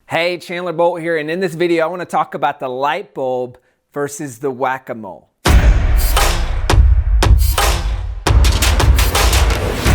Hey, Chandler Bolt here, and in this video I want to talk about the light bulb versus the whack-a-mole.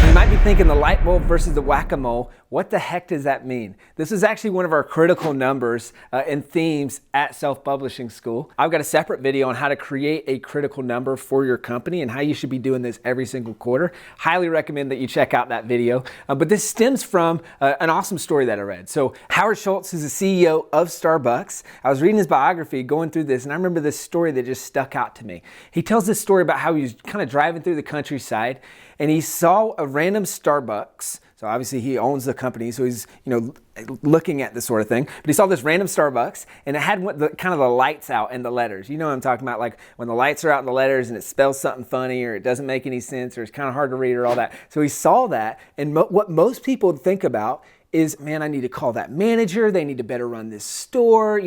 You might be thinking the light bulb versus the whack-a-mole, what the heck does that mean? This is actually one of our critical numbers and themes at Self-Publishing School. I've got a separate video on how to create a critical number for your company and how you should be doing this every single quarter. Highly recommend that you check out that video. But this stems from an awesome story that I read. So Howard Schultz is the CEO of Starbucks. I was reading his biography, going through this, and I remember this story that just stuck out to me. He tells this story about how he was kind of driving through the countryside and he saw a random Starbucks. So obviously he owns the company, so he's looking at this sort of thing. But he saw this random Starbucks, and it had kind of the lights out and the letters. You know what I'm talking about, like when the lights are out in the letters and it spells something funny or it doesn't make any sense or it's kind of hard to read or all that. So he saw that, and what most people think about is, man, I need to call that manager. They need to better run this store.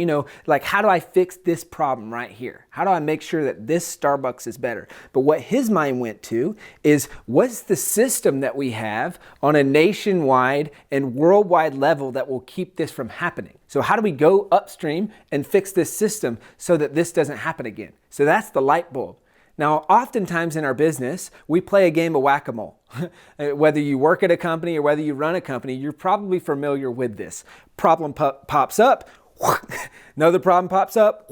Like, how do I fix this problem right here? How do I make sure that this Starbucks is better? But what his mind went to is, what's the system that we have on a nationwide and worldwide level that will keep this from happening? So how do we go upstream and fix this system so that this doesn't happen again? So that's the light bulb. Now, oftentimes in our business, we play a game of whack-a-mole. Whether you work at a company or whether you run a company, you're probably familiar with this. Problem pops up, another problem pops up,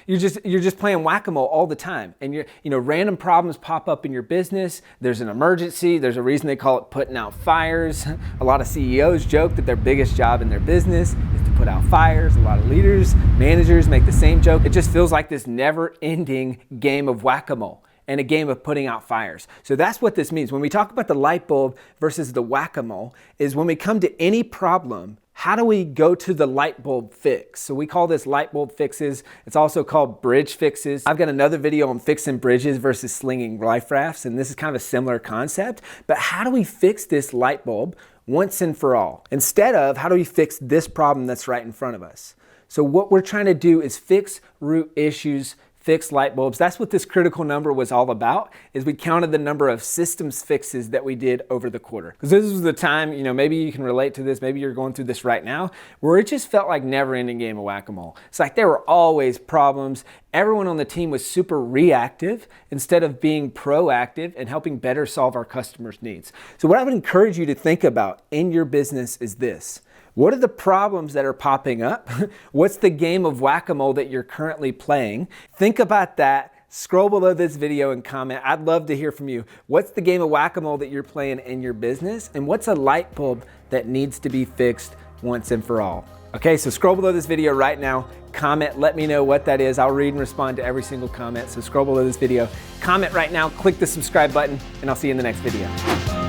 you're just playing whack-a-mole all the time. And random problems pop up in your business. There's an emergency. There's a reason they call it putting out fires. A lot of CEOs joke that their biggest job in their business is to put out fires. A lot of leaders, managers make the same joke. It just feels like this never-ending game of whack-a-mole and a game of putting out fires. So that's what this means. When we talk about the light bulb versus the whack-a-mole, is when we come to any problem, how do we go to the light bulb fix? So we call this light bulb fixes. It's also called bridge fixes. I've got another video on fixing bridges versus slinging life rafts, and this is kind of a similar concept. But how do we fix this light bulb once and for all? Instead of, how do we fix this problem that's right in front of us? So what we're trying to do is fix root issues, fix light bulbs. That's what this critical number was all about, is we counted the number of systems fixes that we did over the quarter. Because this was the time, maybe you can relate to this, maybe you're going through this right now, where it just felt like never-ending game of whack-a-mole. It's like there were always problems. Everyone on the team was super reactive instead of being proactive and helping better solve our customers' needs. So what I would encourage you to think about in your business is this. What are the problems that are popping up? What's the game of whack-a-mole that you're currently playing? Think about that. Scroll below this video and comment. I'd love to hear from you. What's the game of whack-a-mole that you're playing in your business? And what's a light bulb that needs to be fixed once and for all? Okay, so scroll below this video right now. Comment, let me know what that is. I'll read and respond to every single comment. So scroll below this video, comment right now, click the subscribe button, and I'll see you in the next video.